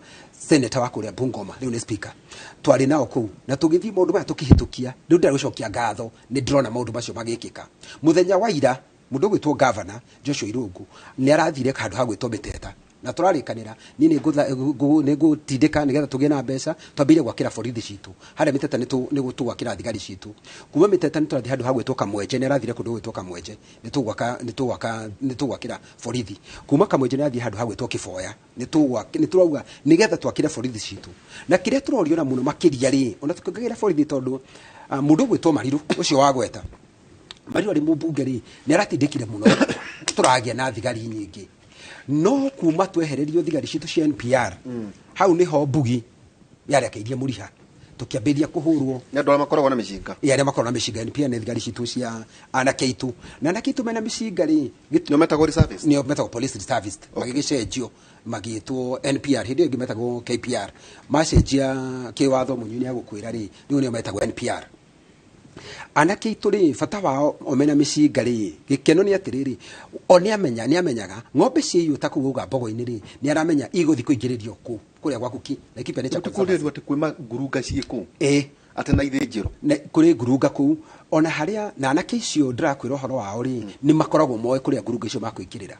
Senata wa kuria Bungoma riu ni speaker twari nao ku na tugithi mundu maya tukihitukia riu ndira gucokia ngatho ni ndrona maundu macio magikika muthenya wa ira mundu gwitwo governor Joshua Irungu ni arathire kandu hagwitwo Miteta na turarikanira ni ngutindika nigetha tugie na mbeca twambire gwakira borithi citu haria miteta ni tugwakira thigari citu kuma miteta ni turathi handu hagwitwo Kamwenje ni arathire kundu gwitwo Kamwenje ni tugwakira borithi kuma Kamwenje ni arathi handu hagwitwo Kiboya ni turauga nigetha twakire borithi citu na kiria turorio na muno makiria ri ona tukigira borithi tondu mundu gwitwo Mariru ucio wagweta Mariru ari mubunge ri ni aratindikire muno turagia na thigari nyingi no kuma twehererio thigari citu cia NPR hau niho mbugi yarekeirie muriha tukiambiria kuhurwo ni andu makoragwo na micinga aria makoragwo na micinga NPR ni thigari citu cia anakeitu na anakeitu mena micinga ri nio metagwo reservice nio metagwo police reservice magigicenjio magitwo NPR hindi ingi metagwo KPR macenjia kiwatho munyuni agukwira ri riu nio metagwo NPR anakeitu ri fata wao omena micinga ri gikeno ni atiriri oni amenyaga ng'ombe ciyo takuuga mbogo-ini ri ni aramenya iguthi kuingiririo ku kuria gwaku ki na ikipe ni cha kuria ati kwima ngurunga ciiku ati na ithinjiro ne kuri ngurunga ku ona haria na anake icio ndirakwira horo wao ri ni makoragwo moe kuria ngurunga icio makwikirira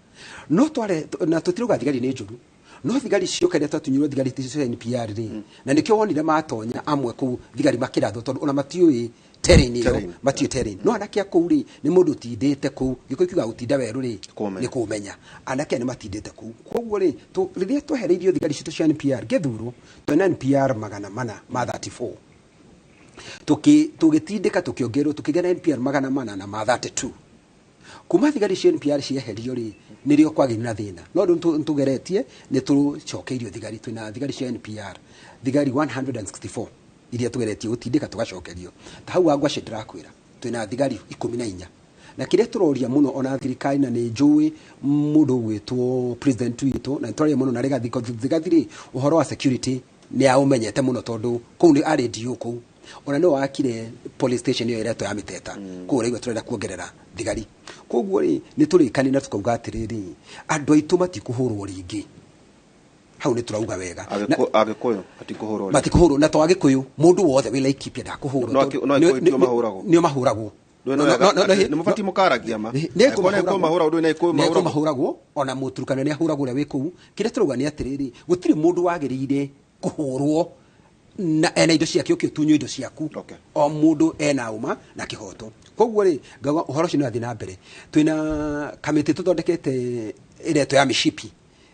no tware na tutiruga thigari ni njuru no thigari cio kare twatunyirwo thigari cia NPR ri na nikio wonire matonya amwe ku thigari makiratho tondu ona matiui terrain yo matio terrain no anake akuri ni mundu tindite ku giko kiuga gutinda weru ri ni kumenya anake ni matindite ku koguo ri tu riria twehereirio thigari citu cia NPR gethuru twena NPR 434 tugitindika tukiongerwo tukigera NPR 432 kuma thigari cia NPR cieherio ri nirio kwagirira na thina no ntugeretie ni tucokeirio thigari twina thigari cia NPR thigari 164 iria tugeretie gutindika tugacokerio ta hau agwa ndirakwira twina thigari 14 na kiria turoria muno ona thirikari na ni njui mundu gwitwo president witu na twaria muno na regathi thigari uhoro wa security ni aumenyete muno tondu kuu ni radio kuu ona no wakire police station yo ireto ya miteta kuu igwe turenda kuongerera thigari koguo ri ni turikani na tukauga atiriri andu aitu matikuhurwo ringi hau ni turauga wega agikuyu atikuhurwo matikuhurwo na to agikuyu mundu wothe wi Laikipia ndakuhurwo nio mahuragwo ni mufati mukaragia ma ko mahura undu ni ko mahuragwo ona muturukana ni ahuragwo ri wiku kire turuga ni atiriri gutiri mundu wagirire kuhurwo na ena indo ciake ukio tunyo indo ciaku o mundu ena uma na kihoto koguo ri ngawa uhoro cino athi na mbere twina kamiti tuthondekete ireto ya mishipi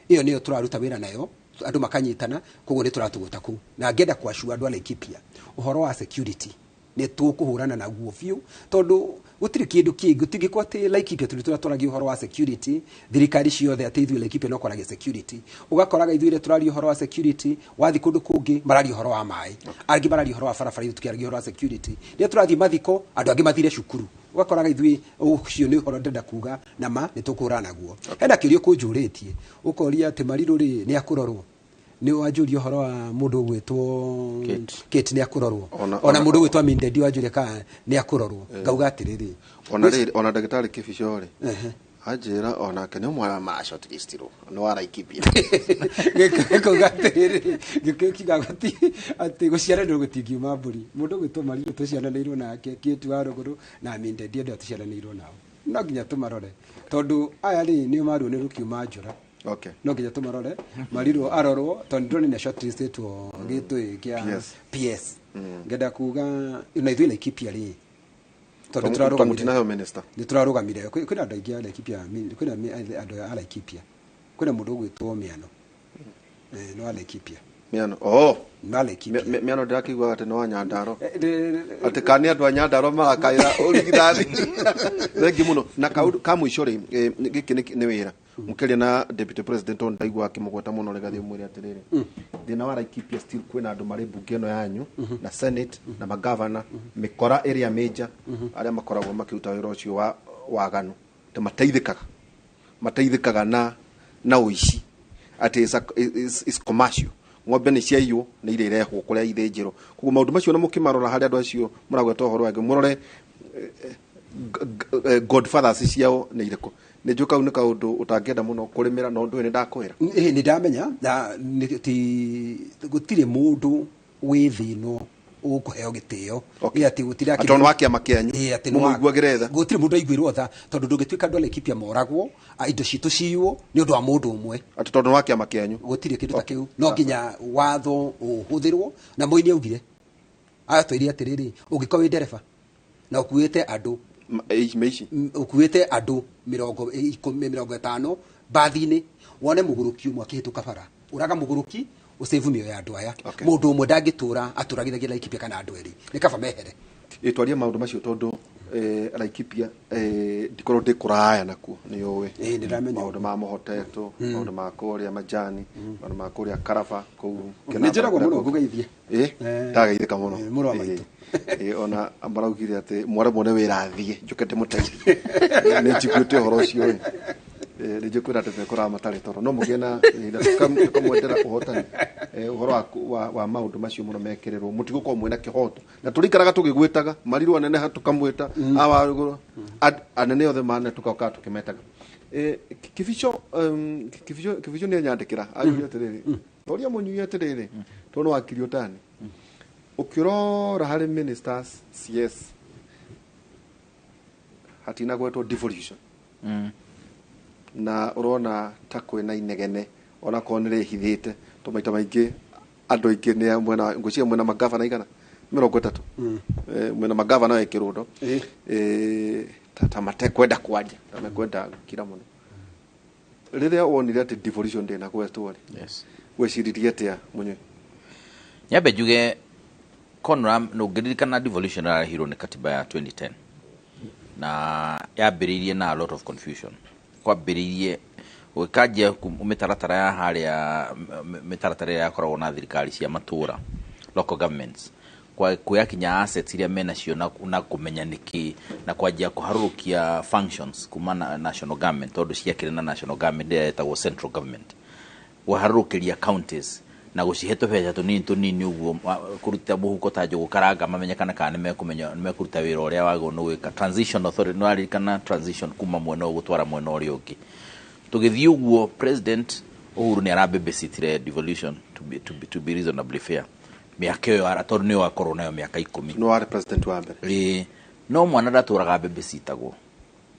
iyo niyo turaruta wira nayo andu makanyitana koguo ni turatuguta ku na ngenda kwashua andu a Laikipia uhoro wa security ni tukuhurana na guo fiu tondu gutiri kindu kingi tigikwa ati Laikipia turagia uhoro wa security thirikari ciothe ati ithui Laikipia no koragia security ugakoraga ithui turagia uhoro wa security wathi kundu kungi marari uhoro wa mai angi marari uhoro wa barabara tukiaragia uhoro wa security ni turathi mathiko andu angi mathire cukuru ugakoraga ithui ucio ni uhoro ndenda kuga na ma ni tukurana guo hena kirio kunjuritie ukoria ati Mariru ri ni akurorwo ni wajuri uhoro wa mundu gwitwo Kate ni akurorwo ona mundu gwitwo Mindedi wajuri ka ni akurorwo ngauga atiriri ona ndagitari Kibicori ajira ona kene mwana ma short list ro no ara Laikipia ngauga atiriri gikiga gati ati guciara ndu gutingiuma mburi mundu gwitwo Mariru tuciaranirwo nake Kate wa ruguru na Mindedi ndo tuciaranirwo nao no nginya tumarore tondu aya ri ni maru ni rukiuma njura okay no nginya tumarore Mariru arorwo tondu ni short list to gitwe kia PS ngenda kuga ina ithui Laikipia ri tondu turarugamira minister ni turarugamira kwina andu aingi a Laikipia kwina andu a Laikipia kwina mundu gwitwo Miano no a Laikipia Miano na Laikipia Miano ndakigwa ati no Nyandaro ati kani andu a Nyandaro marakaira urigithani thengi muno na kamwisho ri giki ni wira mukeria na deputy president on ndaigwa akimugweta muno regathi umwire atiriri thina wa Laikipia still kwina andu mari bunge no yanyu na senate na magavana mikora area major aria makoragwo makiruta wira ucio waganu te mateithikaga na uici ati is commercial ng'ombe ni ciaiywo ni ire irehwo kuria ithinjiro koguo maundu macio na mukimarora hari andu acio muragweta uhoro wangi murore godfathers ciao ni iriko ni njuka ni kaundu utangenda muno kurimira no ndu ni ndakwira ni ndamenya na ti gutire mundu wi thino ukuheo gitio ati gutira atono wakia makianyu mumugwa geretha gutire mundu aiguirwo tha tondu ndungituika andu Laikipia moragwo indo citu ciiwo ni undu wa mundu umwe atono wakia makianyu gutire kindu ta kiu no nginya watho uhuthirwo na Moi augire atwiri atiriri ungikoo wi ndereba na ukuite andu ukuite andu 50 bathini wone muguruki umwe akihituka bara uraga muguruki usevu mioyo ya andu aya mundu umwe ndangitura aturagithagia Laikipia kana andu eri ni kaba mehere itwaria maundu macio tondu Laikipia ndikorwo ndikuraya nakuo ni uwe maundu ma mohoteto maundu ma kuria majani maundu ma kuria Karaba kuu njiragwo muno ngugeithie ndageithika muno muro maitu ona amaraugire ati mware mwone wirathie njukete muteithie ni njiguite horo ucio ni njikwira ati mekora matari toro no mugena tukamwendera uhotani uhoro wa maundu macio muno mekererwo mutiguko mwena kihoto na turikaraga tugigwitaga mariru anene hatukamwita awaruguru anene othe mana tukoka tukimetaga kificho ni nyandikira ayuri atiriri oria munyu atiriri tono akirio tani ukirora hari ministers CS hatina gwetwo devolution na urona ta kwina inegene ona konire hithite to maita maingi andu aingi ni mwena ngucia mwena magavana igana 30 mwena magavana wa Kirundo tata matekwenda kwaria tamekwenda kila muno riria wonire ati devolution ndina gwetwo weciririe atia munye nyabe juge konra no giririkana devolution arahiro ni katiba ya 2010 na yambiririe na a lot of confusion kwambiririe ukajia umetaratara ya haria metaratara ya koragwo na thirikari cia matura local governments kwa kuyakinya assets iria mena cio na kumenya niki na kwajia kuharukia functions kuma national government tondu ciakire na national government etagwo central government waharukiria counties na guciheto beca tunini uguo kuruta muhuko ta njugu karanga mamenyekana kana nimekuruta wira uria wago no wika transition authority no arikana transition kuma mwena gutwara mwena uria ungi tugithii uguo president Uhuru ni arabebesitire devolution to be reasonably fair miaka yo arator ni wa corona yo miaka 10 no ari president wa mbere no mwana ndaturaga bebesitagwo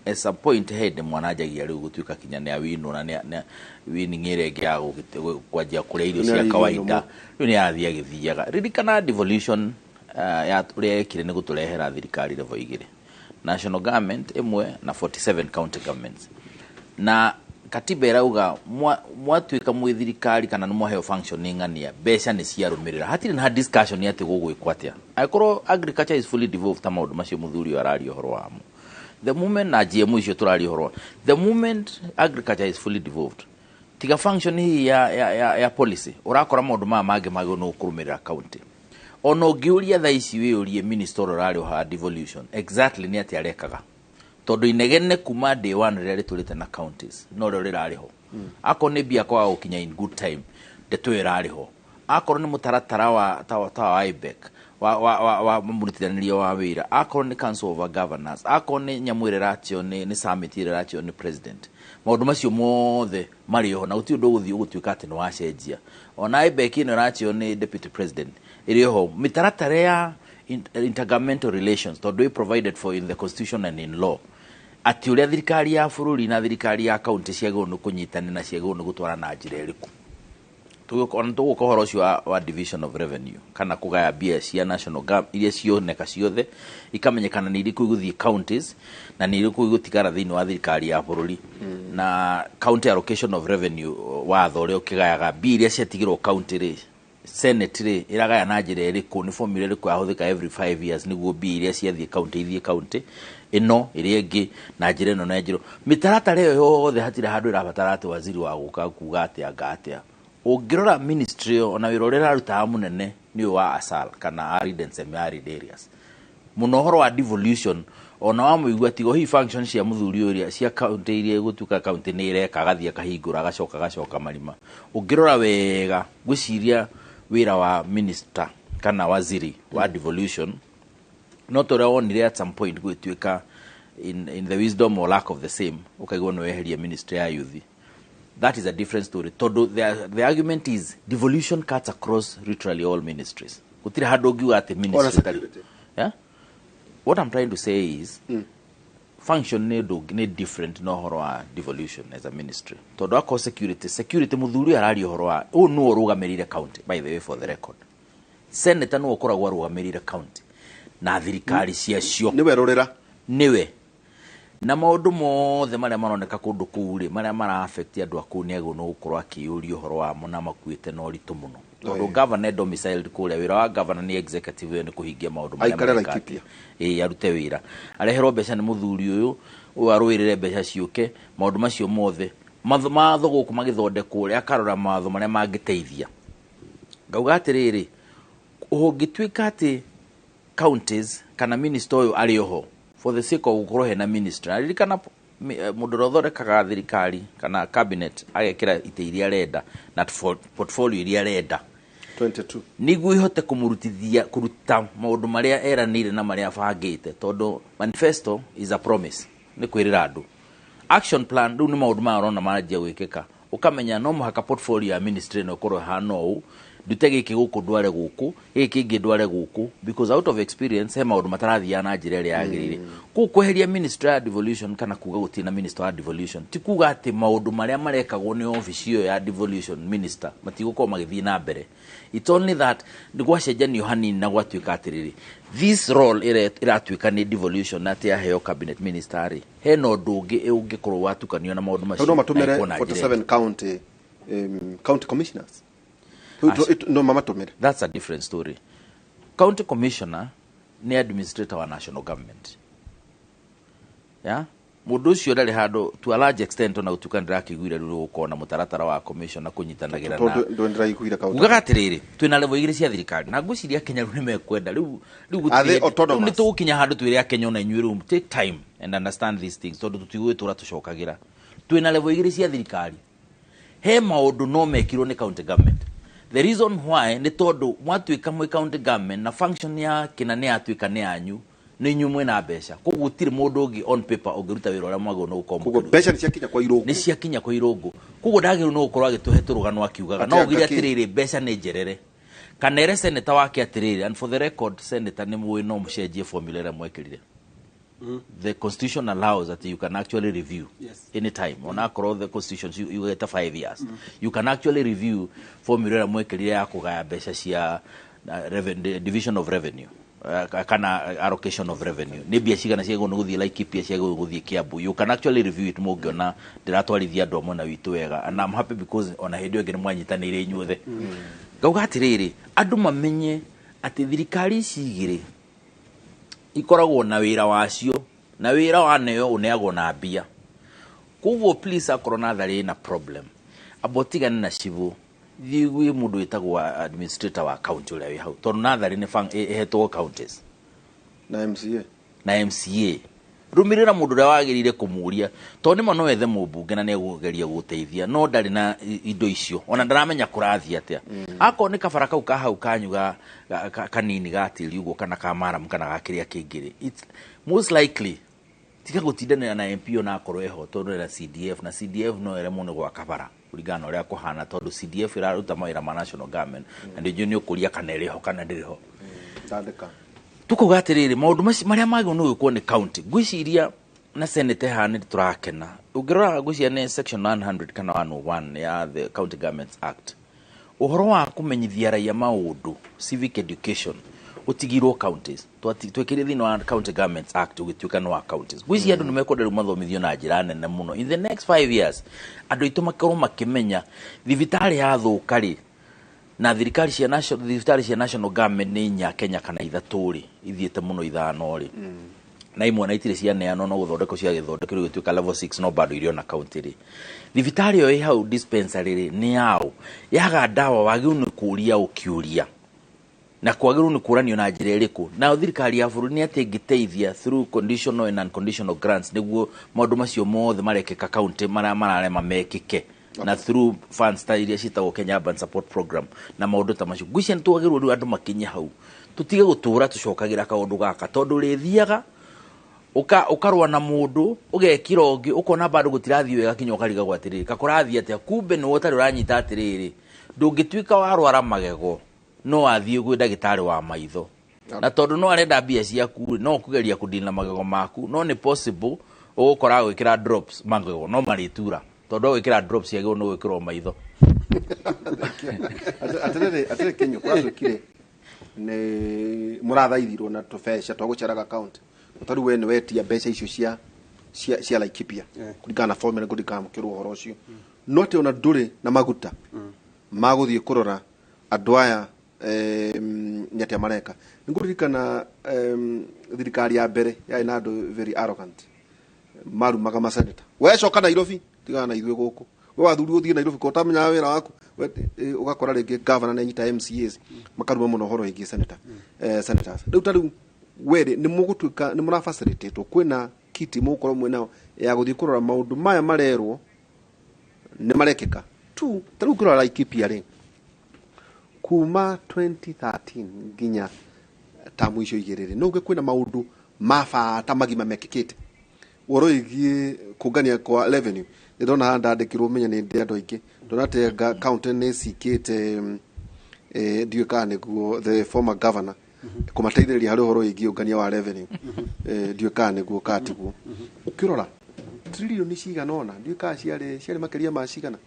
as a point head mwana jagia riu gutuika kinya ni awino na ni winning ire ngia kwajia kure irio cia kawaida riu ni athia githiaga ririkana devolution ya uria ekire ni guturehera thirikari level igire national government imwe na 47 county governments na katiba irauga mwatuika mwi thirikari kana no moheo functioning ania beca ni ciarumirira hatiri na discussion yati gugwikwa atia aikoro agriculture is fully devolved ta maundu macio muthuri arario horo wamo the moment na GMO icio turari horo the moment agriculture is fully devolved tiga function hii ya policy urakora maundu mage no kurumirira county ono giuria tha ici wi urie minister urari ha devolution exactly ni ati arekaga tondu inegene kuma day 1 riri turite na counties no riri rariho ako ne bia kwa ukinya in good time de twirariho akoro ni mutaratara wa ta IBEC wa murutithanirio wa wira akoro ni council of governors akoro ni nyamwire ratio ni summit ire ratio ni president maundu macio mothe mariho na uti undu guthii ugutuika ati no wacenjia ona IBEC ni ratio ni deputy president iriho mitaratara ya intergovernmental relations tondu we provided for in the constitution and in law ati uria thirikari ya bururi na thirikari ya county ciagwo no kunyitana na ciagwo no gutwara na njira iriku tuguko horo cio wa division of revenue kana kugaya bia cia national government iria cioneka ciothe ikamenyekana ni iriku iguthii counties na ni iriku igutigara thiini wa thirikari ya bururi na county allocation of revenue watho ria ukigayaga bia iria ciatigirwo county ri senate ri iragaya na njira iriku ni formula iriku ahuthika every 5 years niguo bia iria ciathie county ino iria ingi na njira ino na njiro mitaratara iyo yothe hatire handu irabatara ati waziri wa guka kuga atia ungirora ministry ona wira uria raruta munene ni wa asal kana arid and semi arid areas muno horo wa devolution ona wa muigua tigo hi function cia muthuri uria cia county iria gutuka county ni ireka gathia kahingura gacoka marima ungirora wega gwiciria wira wa minister kana waziri wa devolution not only at some point gwituika in the wisdom or lack of the same ukaigwa no eheria ministry ya youth. That is a different story. Todo the argument is devolution cuts across literally all ministries. gutire handu ngiuga ati ministry. Yeah, what I'm trying to say is function ne different no horo wa devolution as a ministry. Todo ako security muthuri arari horo wa no rugamirire county, by the way, for the record. Senata no okoragwa rugamirire county na thirikari ciacio niwe rorera niwe na maundu mothe maria maroneka kundu kuuri maria mara affect andu aku ni ego no gukorwa akiurio horo wa mona makuite no ritu muno tondu governor domiciled kuria wira wa governor ni executive ni kuhingia maundu maria arute wira arehero mbeca ni muthuri uyu arwirire mbeca ciuke maundu macio mothe matho guku magithondekwo ria akarora matho maria mangiteithia ngauga atiriri uhongitwika ati counties kana minister uyu ari oho for the sake of gukorwo hena minister aririkana mundu rothorekaga thirikari kana cabinet agekira ite iria renda na portfolio iria renda 22 niguo ihote kumurutithia kuruta maundu maria eranire na maria bangite tondu manifesto is a promise ni kwirira andu action plan ndu ni maundu marona maranjia gwikika ukamenya no muhaka portfolio ya ministry no korwo hano u dutege iki guku ndware guku iki ingi ndware guku because out of experience he maundu matarathia na njira ria yagirire ku kweheria ministry ya devolution kana kuga gutina minister ya devolution ti kuga ati maundu maria marekagwo ni office yo ya devolution minister matiguko magithii na mbere. It's only that nigwacenjanio hanini na gwatuika atiriri this role iratwika ni devolution na tia heo cabinet minister he no ndungi ungikorwo watukanio na maundu macio no matumere 47 county commissioners. No mama tumere. That's a different story. County commissioner ni administrator wa national government. Yeah? Mundu ucio ndari handu to a large extent na utukandira kiguire ruru ukona mutaratara wa commissioner kunyitanagira na ndo ndiraiguira county. Ugatiriri twina level igiri cia thirikari na ngwiciria Kenya ru nimekwenda riu ni tukinya handu twire Kenya na inyuĩ ru take time and understand these things tondu tutigwe tucokagira twina level igiri cia thirikari he maundu no mekirwo ni county government. The reason why ni tondu mwatuika mwe county government na function ya kina ni atuika ni anyu ni nyumwe na mbeca koguo gutire mundu ungi on paper ungiruta wira uria mwago no ukombo koguo mbeca ni ciakinya kwa irungu ni ciakinya kwa irungu koguo ndagiru no ukorwa agituhe turugano akiugaga no ugire atiriri mbeca ni njerere kana ere seneta wake atiriri and for the record seneta ni mwe no mucenjie formula ria mwekirire. The constitution allows that you can actually review anytime. On across the constitution, you get 5 years. You can actually review formula mwekirire ya kugaya mbeca cia division of revenue. Kana allocation of revenue. Ni bia cigana cia gono guthie like pia cia gono guthie Kiambu. You can actually review it mungiona ndiratwarithia andu amwe na witu wega. And I'm happy because ona hindi yo ngene mwanyitanire inyuothe. Gauga atiriri andu mamenye ati thirikari cigire ikoragwo na wira wacio na wira waneo uneagwo na mbia kuvuo please akorwo na thari na problem abotigane na civu thigwi mundu itagwo administrator wa county uria wi hau tondu na thari ni ehetwo counties na MCA rumirira mundu uria wagirire kumuria tondu nimo no wethe mubunge na negugeria guteithia no ndari na indo icio ona ndaramenya kurathia atia ako ni kabara kau ka hau kanyuga kanini gatiri ugo kana kamaram kana gakiria kingiri it's most likely tika gutindana na MP ona akorwo eho tondu na CDF no ere muno gwa kabara urigano uria kuhana tondu CDF iraruta mawira ma national government and you kuria kana iriho kana ndiriho ndandika tukugatiriri maundu maria magi no gwikwo ni county gwiciria na senate hane turakena ugirora gwiciria ni section 100 kana 101 ya the County Governments Act uhoro wa kumenyithia raia maundu civic education utigirwo counties twekire thino wa County Governments Act ugituika no wa counties gwiciria andu nimekwenda mathomithio na njira nene muno in the next 5 years andu itu makorwo makimenya thibitari ya thukari na thirikari cia national government ni nya Kenya kana ithaturi ithiete muno ithano ri na imwe na itire cia neano no guthondeko cia githondekero gituika level 6 no bado irio na county ri thibitari yo hau dispensary ri ni yao yaga dawa wagiu ni kuria ukiuria na kwagiru ni kuranio na njira iriku na thirikari ya bururi ni ati ngiteithia through conditional and unconditional grants niguo maundu macio mothe marekeka county mararema mekike na through funds ta iria citagwo Kenya Urban Support Program na maundu ta macio gwicien twagirwo ru andu makinya hau tutige gutura tucokagira kaundu gaka tondu rithiaga ukarwa na mundu ugekira ungi ukona bado gutirathio wega kinya ukariga gwatiriri kakurathia atia kumbe no utari uranyita atiriri ndungituika warwara magego no athiĩ gwĩ ndagĩtarĩ wa maitho na tondũ no arenda mbia ciaku no kugeria kũdina magego maku no nĩ possible ũgũkora gwĩkĩra drops magego no marĩtura tondũ gwĩkĩra drops yagĩrĩirwo no gwĩkĩrwo maitho atere Kenya kwa tukire nĩ mũrathaithirwo na tũbeca twa gũcaraga account ũtaru we nĩ wetia mbeca icio cia Laikipia kũringana na formula kũringana mũkĩrwo ũhoro ũcio no atĩ ona ndũrĩ na maguta magũthiĩ kũrora andũ aya nyate mareka ngũririkana thirikari ya mbere yarĩ na andũ very arrogant marumaga maseneta wecoka Nairobi tigana na ithuĩ gũkũ we wathuri ũthiĩ Nairobi ko utamenya wĩra waku ũgakora rĩngĩ governor na nyita MCAs makaruma mũno horo ĩngĩ senators rĩu tarĩu were nĩ mũgũtuĩka nĩ mũrafacilitatwo kwĩna kiti mũkorwo mwena ya gũthiĩ kũrora maũndũ maya marerwo nĩ marekĩka tu tarĩu kũrora Laikipia rĩ kuma 2013 nginya tamu icio igĩrĩ no ũge kwĩna maũndũ mabata magima mekĩkĩte ũhoro ĩgiĩ kũngania kwa revenue ndona ndandĩkirwo menya nĩ andũ aingĩ ndona te county nĩ cikĩte ndiũ kana nĩguo the former governor kũmateithĩrĩria harĩ ũhoro ĩgiĩ ũngania wa revenue ndiũ kana nĩguo katiguo ũkĩrora trilioni cigana ona ndiũ kana ciarĩ makĩria ma cigana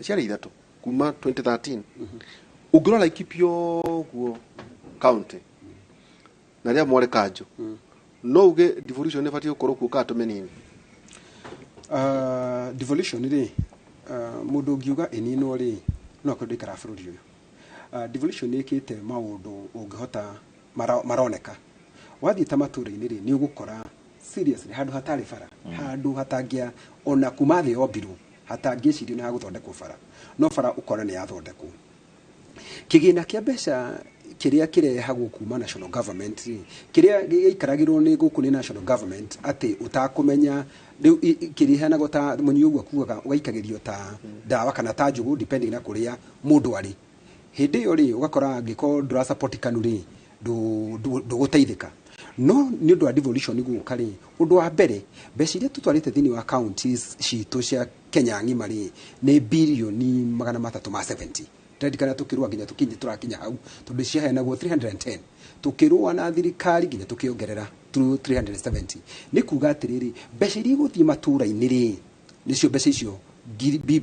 ciarĩ ithatũ kuma 2013 ũngĩrora Laikipia guo county na rĩa mware kanjo no uge devolution nĩ batie gũkorwo kuo katũme nini devolution rĩ mũndũ ũngiuga ĩninwo rĩ no akorwo ndĩkara bũrũri ũyũ devolution ĩkĩte maũndũ ũngĩhota maroneka wathiĩ ta matũũra-inĩ rĩ nĩ ũgũkora seriously handũ hatarĩ bara handũ hatangĩa ona kuma thĩ yombirwo hatangĩcirio nĩ hagũthondekwo bara no bara ũkora nĩ yathondekwo kĩgĩna kĩa mbeca kĩrĩa kĩrehagwo kuma national government kĩrĩa gĩikaragĩrwo nĩ gũkũ nĩ national government atĩ ũtakũmenya rĩu kĩrĩhanagwo ta mũnyi ũguo kuaga ũgaikagĩrio ta ndawa kana ta njũgũ depending na kũrĩa mũndũ arĩ hĩndĩ ĩyo rĩ ũgakora angĩkorwo ndũrasupport kanu rĩ ndũgũteithĩka no nĩ ũndũ wa devolution gũka rĩ ũndũ wa mbere mbeca iria tũtwarĩte thĩinĩ wa counties citũ cia Kenya ng'ima rĩ nĩ birioni 370 tendikana tukirwa nginya tukinye turakinya hau tondu ciaheanagwo 310 tukirwa na thirikari nginya tukiongerera 370 ni kuga atiriri mbeca iria igũthiĩ matũũra-inĩ rĩ nicio mbeca icio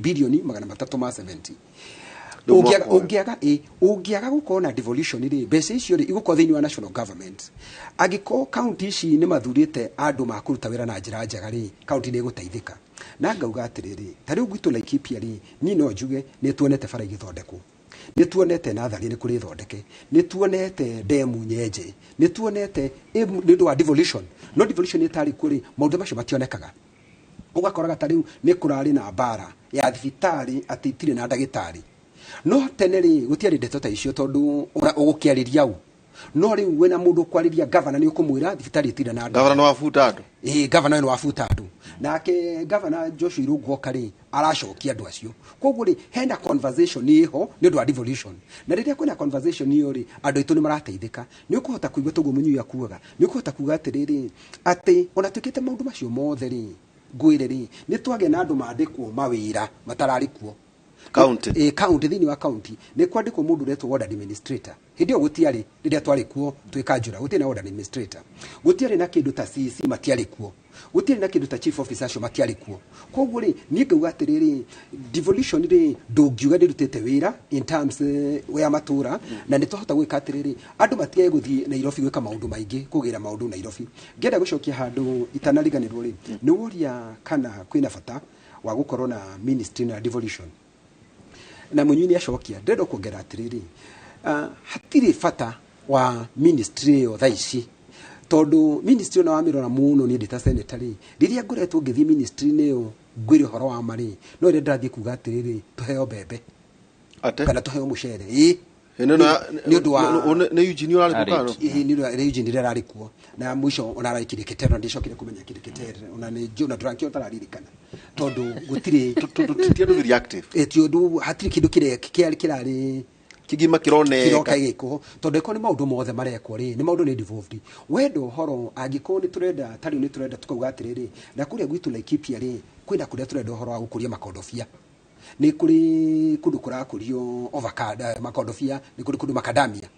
birioni 370 ũngĩaga gũkorwo na devolution rĩ mbeca icio rĩ igũkorwo thĩinĩ wa national government angĩkorwo county ici nĩ mathurĩte andũ makũruta wĩra na njĩra njega rĩ county nĩ ĩgũteithĩka na ngauga atiriri tarĩ gwitũ Laikipia rĩ ni no njuge nĩ tuonete bara igĩthondekwo nĩ tuonete natharĩ nĩ kũrĩ thondeke nĩ tuonete demu nyenje nĩ tuonete nĩ ũndũ wa devolution no devolution ĩtarĩ kũrĩ maũndũ macio mationekaga ũgakoraga tarĩu nĩ kũrarĩ na mbara ya thibitarĩ atĩ itirĩ na ndagĩtarĩ no tene rĩ gũtiarĩ ndeto ta icio tondũ ũgũkĩarĩria u no rĩu wena mũndũ kwarĩria governor nĩ ũkũmwĩra thibitarĩ itirĩ na governor no afuta andũ governor no afuta andũ nake governor Joshua Irungu okari aracokia andũ acio koguo rĩ hena conversation ĩho nĩ ũndũ wa devolution na rĩrĩa kwĩna conversation ĩyo rĩ andũ aitũ nĩ marateithĩka nĩ ũkũhota kũigua toguo mũnyu akuaga nĩ ũkũhota kuga atĩrĩrĩ atĩ ona twĩkĩte maũndũ macio mothe rĩ ngwĩre rĩ nĩ twagĩa na andũ mandĩkwo mawĩra matararĩ kuo county county thĩinĩ wa county nĩ kwandĩkwo mũndũ ũretwo ward administrator hĩndĩ ĩyo gũtiarĩ rĩrĩa twarĩ kuo twĩkanjũra gũtiarĩ na ward administrator gũtiarĩ na kĩndũ ta CC matiarĩ kuo gũtiarĩ na kĩndũ ta chief officer acio matiarĩ kuo koguo rĩ niĩ ngauga atĩrĩrĩ devolution rĩ ndũngiuga ndĩrutĩte wĩra in terms ya matũũra na nĩ twahota gwĩka atĩrĩrĩ andũ matigae gũthiĩ Nairobi gwĩka maũndũ maingĩ kũgĩra maũndũ Nairobi ngenda gũcokia handũ itanariganĩrwo rĩ nĩ woria kana kwĩna bata wa gũkorwo na ministry na devolution na mũnyi nĩ acokia ndĩrenda kuongerera atĩrĩrĩ hatirĩ bata wa ministry ĩyo thaa ici tondu ministry ona wamĩrora mũno niĩ ndĩta senator rĩ rĩrĩa ngoretwo ngĩthiĩ ministry-inĩ ĩyo ngwĩre ũhoro wa ma rĩ no rĩrĩa ndĩrathiĩ kuga atĩrĩrĩ tũheo mbembe kana tũheo mũcere nĩ ũndũ wa nĩ Eugene ũrarĩ kuo nĩ Eugene rĩrĩa ararĩ kuo na mũico ona ararĩ kĩrĩkĩtere na ndĩcokire kũmenya kĩrĩkĩtere ona nĩ Jona tũrankĩo tararirikana tondu gũtirĩ tũtiandũ very active ti ũndũ hatirĩ kĩndũ kĩrarĩ kigima kiroka gĩkwo tondu ĩko nĩ maũndũ mothe marekwo rĩ nĩ maũndũ nĩ devolved wendo ũhoro angĩkorwo nĩ tũrenda tarĩu nĩ tũrenda tukauga atĩrĩrĩ na kũrĩa gwitũ Laikipia rĩ kwĩna kũrĩa tũrenda ũhoro wa gũkũria makondobia ni kuri kundu kurakurio avocado makondofia ni kuri kundu macadamia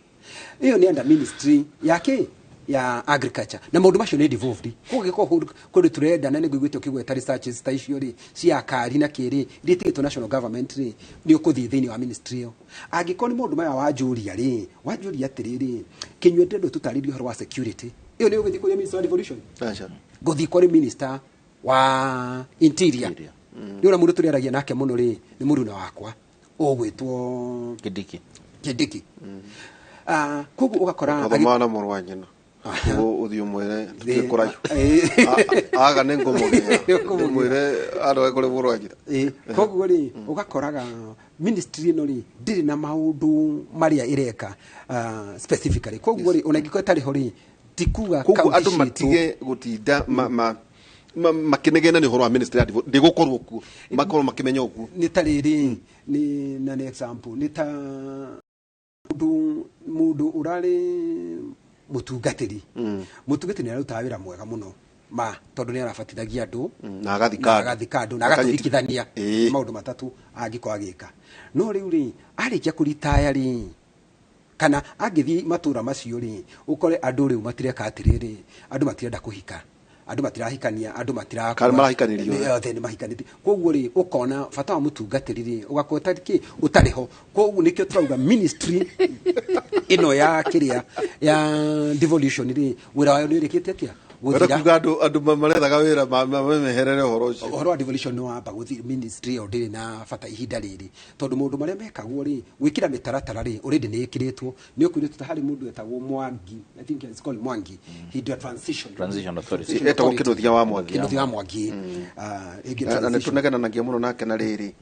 iyo ni under ministry yake ya agriculture na maundu macio ni devolved kugiko kundu turenda na niguigwite ukigweta researches ta icio ri cia kari na kiri ritigitwo national government ri ni ukuthi thiini wa ministry yo angiko ni maundu maya wajuria atiriri kinywe ndu tutaririo horo wa security iyo ni uguthi kuya minister wa devolution guthi kuri minister wa interior ni ura mundu turiaragia nake muno ri ni muruna wakwa ugwitwo Kidiki kugu ugakora agimana murwanyina uthio mwere tukikurayo aga nengo mwere aro kuri murwanyina kugu ri ugakoraga ministry no ri ndiri na maundu maria ireka specifically kugu ri unagiko tari hori tikuga kugu andu matige gutinda makinegena ni horo wa ministry ndigukorwo ku makorwo makimenya ku ni tariri ni na example ni ta mundu urari mutungatiri mutungatiri ni aruta wira mwega muno tondu ni arabatithagia andu na agathika andu na agathikithania maundu matatu angiko agika no riu ri arikia kuritaya ri kana agithi matura macio ri ukore andu riu matireka atiriri andu matirenda kuhika andu matirahikania andu matirahikanirio yothe ni mahikaniti koguo ri ukona fata wa mutungatiriri ugakota ki utariho koguo nikyo turauga ministry ino ya kiria ya devolution ri wira wayo ni rikite atia guthira kuga andu marethaga wira mameherere horo wa devolution no amba guthi ministry o ndiri na fata ihinda riri tondu mundu maria mekagwo ri wikira mitaratara ri already ni ikiritwo ni ukwirite ta hari mundu etagwo Mwangi I think it's called Mwangi he do transition authority etagwo kinuthia wa Mwangi kinuthia wa Mwangi na tunegana nagia muno nake na riri